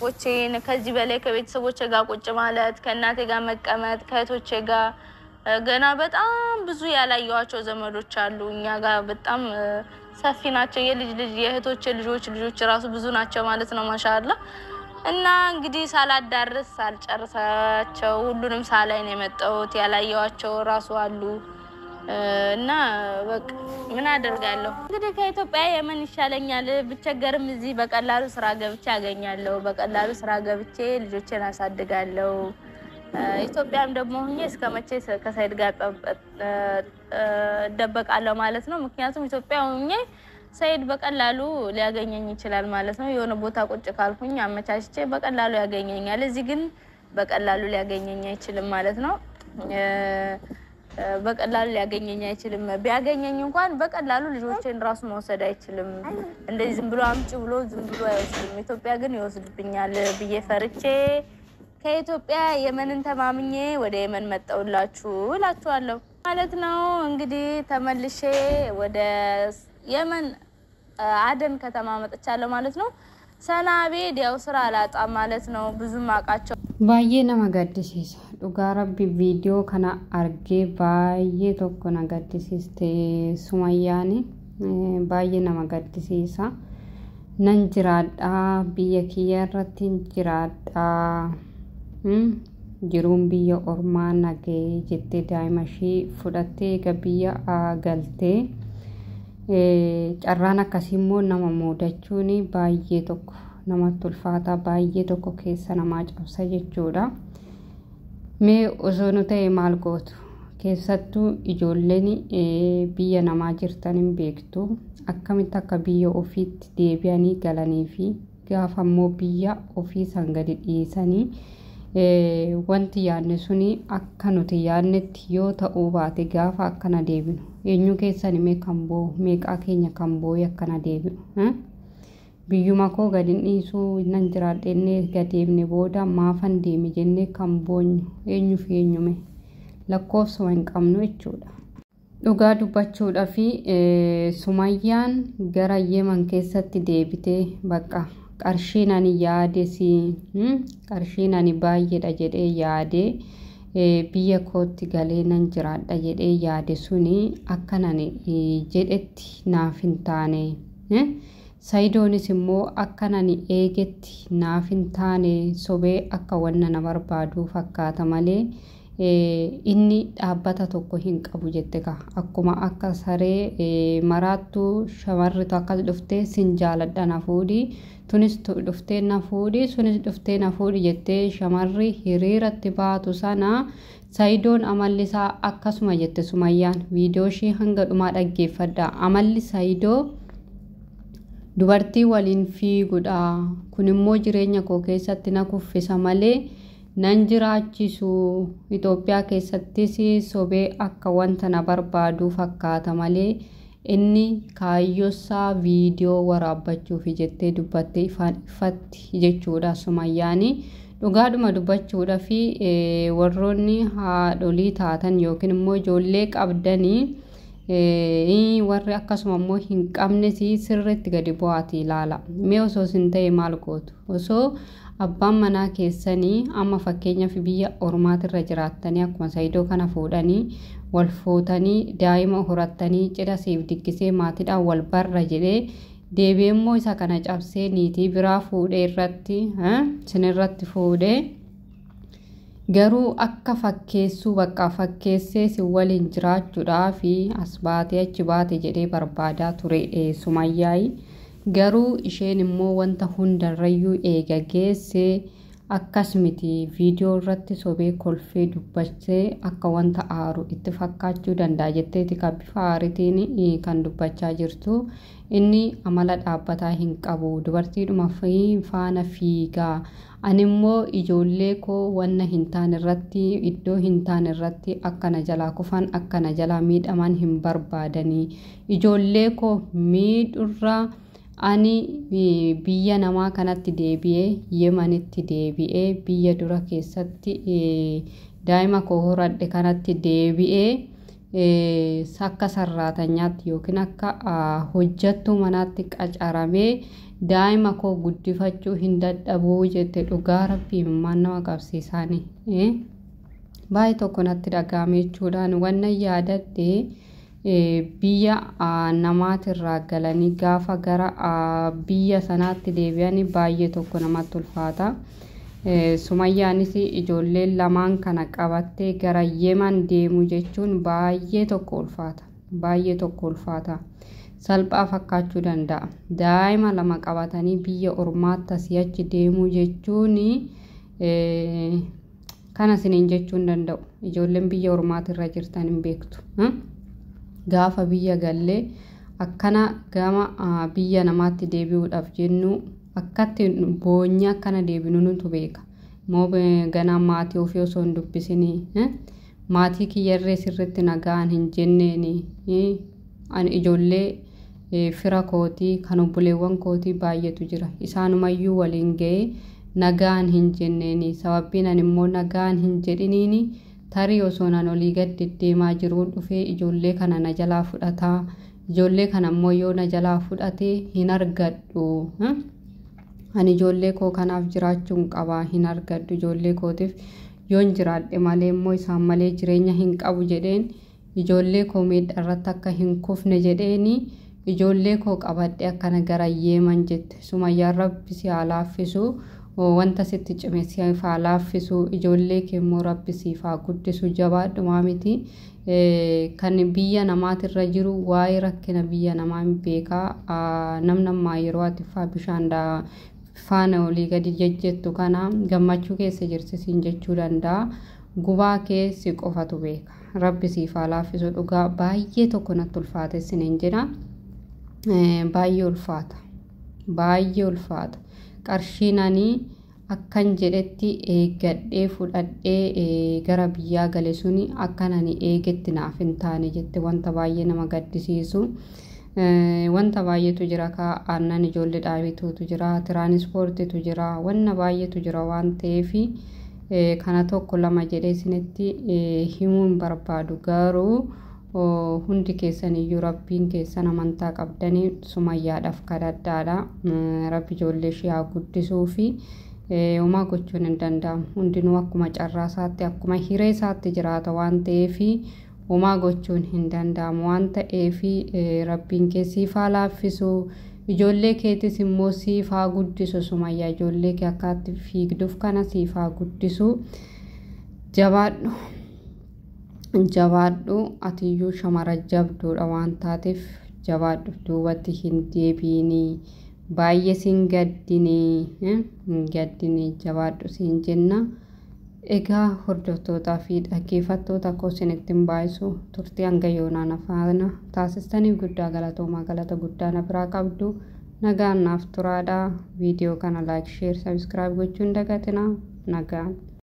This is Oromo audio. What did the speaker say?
ቤተሰቦቼን ከዚህ በላይ ከቤተሰቦቼ ጋር ቁጭ ማለት ከእናቴ ጋር መቀመጥ ከእህቶቼ ጋር ገና በጣም ብዙ ያላየዋቸው ዘመዶች አሉ እኛ ጋር በጣም ሰፊ ናቸው የልጅ የእህቶቼ ልጆች ራሱ ብዙ ናቸው ማለት ነው ማሻአላ እና እንግዲህ ሳላዳርስ ሳልጨርሳቸው ሁሉንም ሳላይ ነው የመጣሁት ያላየዋቸው ራሱ አሉ እና በቃ ምን አደርጋለሁ እንግዲህ ከኢትዮጵያ የመን ይሻለኛል ብቸገርም እዚህ በቀላሉ ስራ ገብቼ አገኛለሁ በቀላሉ ስራ ገብቼ ልጆቼን አሳድጋለሁ ኢትዮጵያም ደግሞ ሆኜ እስከመቼ ከሳይድ ጋር ደበቃለሁ ማለት ነው ምክንያቱም ኢትዮጵያ ሆኜ ሳይድ በቀላሉ ሊያገኘኝ ይችላል ማለት ነው የሆነ ቦታ ቁጭ ካልኩኝ አመቻችቼ በቀላሉ ያገኘኛል እዚህ ግን በቀላሉ ሊያገኘኝ አይችልም ማለት ነው በቀላሉ ሊያገኘኝ አይችልም ቢያገኘኝ እንኳን በቀላሉ ልጆቼን ራሱ መውሰድ አይችልም እንደዚህ ዝም ብሎ አምጪ ብሎ ዝም ብሎ አይወስድም ኢትዮጵያ ግን ይወስድብኛል ብዬ ፈርቼ ከኢትዮጵያ የመንን ተማምኜ ወደ የመን መጣውላችሁ እላችኋለሁ ማለት ነው እንግዲህ ተመልሼ ወደ የመን አደን ከተማ መጥቻለሁ ማለት ነው ሰናቤ ዲያው ስራ አላጣ ማለት ነው ብዙ ማቃቸው ባየ ነማጋዲሲስ ዱጋ ረቢ ቪዲዮ ከና አርጌ ባየ tokko nagadisiste ሱማያኒ ባየ ነማጋዲሲሳ ነንጅራዳ ቢየኪያራቲን ጅራዳ jiruun biyya ormaa nagee jettee daa'imashii fudhattee gabiyya galtee carraan akkasii immoo nama muudachuun baay'ee tokko namatti ulfaata baay'ee tokko keessa namaa cabsa jechuudha mee osoo nu ta'e maal gootu keessattuu ijoolleen biyya namaa jirtan hin beektu akkamitti akka biyya ofiitti deebi'anii galanii fi gaafa immoo biyya ofii san gadi dhiisanii wanti yaadne suni akka nuti yaadnetti yoo ta'uu baate gaafa akkana deebinu eenyu keessan mee kamboo meeqaa keenya kamboo akkana deebinu biyyuma koo gadi dhiisuu nan jiraadhenne gadeemne booda maafan deeme jenne kamboonyu eenyu fi eenyume lakkoofsa hin qabnu jechuudha dhugaa dubbachuudha fi Sumayyaan gara Yemen keessatti deebitee bakka qarshiin ani yaade si qarshiin ani baay'eedha jedhee yaade biyya kootti galee nan jiraadha jedhee yaade suni akkanani jedhetti naaf hin taane Saidoonis immoo akkanani eegetti naaf hin taane sobee akka wanna na barbaadu fakkaata malee inni dhaabbata tokko hin qabu jette ka akkuma akka saree maraattu shamarritu akkas dhuftee sin jaaladha na fuudhi tunis dhuftee na fuudhi sunis dhuftee na fuudhi jettee shamarri hiriiratti baatu sana Saidoon amallisaa akkasuma jette Sumayyaan viidiyoo ishii hanga dhumaa dhaggeeffadha amalli Saidoo dubartii waliin fiigudha kun immoo jireenya koo keessatti na kuffisa malee nan jiraachisu Itoophiyaa keessattis sobee akka wanta na barbaadu fakkaata malee inni kaayyosaa viidiyoo waraabbachuuf jettee dubbattee ifatti jechuudha Sumayyaani dhugaadhuma dubbachuudha fi warroonni haadholii taatan yookiin immoo ijoollee qabdanii warri akkasuma immoo hin qabne sirriitti gadi bu'aati ilaala mee osoo sin ta'e maal gootu osoo abbaan manaa keessanii amma fakkeenyaaf biyya ormaatirra jiraattanii akkuma Saidoo kana fuudhanii wal fuutanii daa'ima horattanii cidha siif diggisee maatiidhaan wal barra jedhee deebi'ee immoo isa kana cabsee niitii biraa fuudhee irratti sinirratti fuudhee garuu akka fakkeessuu bakka fakkeessee si waliin jiraachuudhaa fi as baatee achi baate jedhee barbaadaa ture Sumayyaayi garuu isheen immoo wanta hundarrayyuu eega geesse akkas miti viidiyoo irratti sobee kolfee dubbachee akka wanta aaru itti fakkaachuu danda'a jetteeti ka bifa aaritiin kan dubbachaa jirtu inni amala dhaabbataa hin qabu dubartiidhuma faana fiigaa ani immoo ijoollee koo wanna hin taane irratti iddoo hin taane irratti akkana jalaa kufan akkana jalaa miidhaman hin barbaadanii ijoollee koo miidhurraa ani biyya namaa kanatti deebi'ee Yemenitti deebi'ee biyya dura keessatti daa'ima koo horadhe kanatti deebi'ee akka sarraatanyaatti yookiin akka hojjattuu manaatti qacaramee daa'ima koo guddifachuu hin dadhabuu jette dhugaa rabbii imimmaan nama qabsiisaanii baay'ee tokko natti dhagahame jechuudhaan wanna yaadadhe biyya namaatirraa galanii gaafa gara biyya sanaatti deebi'anii baay'ee tokko namatti ulfaata. Sumayyaanis ijoolleen lamaan kana qabattee gara Yemen deemu jechuun baay'ee tokko ulfaata. Salphaa fakkaachuu danda'a. Daa'ima lama qabatanii biyya ormaatti si'achi deemuu jechuun kana isiniin jechuun danda'u. Ijoolleen biyya ormaatirra jirtan hin beektu. Gaafa biyya gallee akkana gama biyya namaatti deebi'uudhaaf jennu akkatti boonyaa akkana deebinu nutu beeka. Moo ganaa maatii ofii osoo hin dubbisinii maatii kiyyarree sirriitti nagaan hin jenneeni ani ijoollee fira kootii kan obboleewwan kootii baay'eetu jira. Isaanumayyuu waliin ga'ee nagaan hin jenneeni sababbiin ani immoo nagaan hin jedhiniini tarii osoo nan olii gad deddeemaa jiruun dhufee ijoollee kana na jalaa fudhataa ijoollee kana immoo yoo na jalaa fudhatee hin argadhu. Ani ijoollee koo kanaaf jiraachuun qabaa hin argadhu ijoollee kootiif yoon jiraadhe malee immoo isaan malee jireenya hin qabu jedheen ijoollee koo miidharratti akka hin kufne jedheeni ijoollee koo qabadhe akkana gara Yemen jette. Sumayyaan rabbi si haa laaffisu wanta sitti cime si haa laaffisu ijoollee kee immoo rabbi siif haa guddisu jabaadhumaa miti. Kan biyya namaatirra jiru waa'ee rakkina biyya namaa hin beekaa namni ammaa yeroo ati bishaan faana olii gadi jejjettu kana gammachuu keessa jirtisiin jechuu danda'a. Gubaa keessi qofatu beeka. Rabbi siif haa laaffisu dhugaa baay'ee tokko natti ulfaate isiniin jedha. Baay'ee ulfaata. Qarshiinanii akkan jedhetti eeggadhee fudhadhee gara biyyaa gale suni akkanani eegetti naaf hin taane jette wanta baay'ee nama gaddisiisu. Wanta baay'eetu jira aannan ijoollee dhaabituutu jira tiraanispoortiitu jira wanna baay'eetu jira waan ta'eef kana tokko lama jedhee isinitti himuu hin barbaadu garuu hundi keessaniyyuu rabbiin keessan amantaa qabdanii Sumayyaadhaaf kadhadhaadha. Rabbi ijoollee ishee haa guddisuu fi homaa gochuun hin danda'amu. Hundinuu akkuma carraa isaatti akkuma hiree isaatti jiraata waan ta'eef homaa gochuun hin danda'amu waan ta'eef rabbiin kee siif haa laaffisu. Ijoollee keetis immoo siif haa guddisu Sumayyaa ijoollee kee akkaatti fiigduuf kana siif haa guddisu. Jabaadhu atiyyuu shamara jabduudha waan taateef jabaadhu duubatti hin deebiinii baay'ee siin gaddinii jabaadhu siin jenna. Egaa hordoftootaa fi dhaggeeffattoota koo isinitti hin baay'isu turtii hanga yoonaa na faana taasistaniif guddaa galatoomaa galata guddaa na biraa qabdu. Nagaan naaf turaadha. Viidiyoo kana laayik sheer sabiskiraayib gochuun dagatinaa nagaan.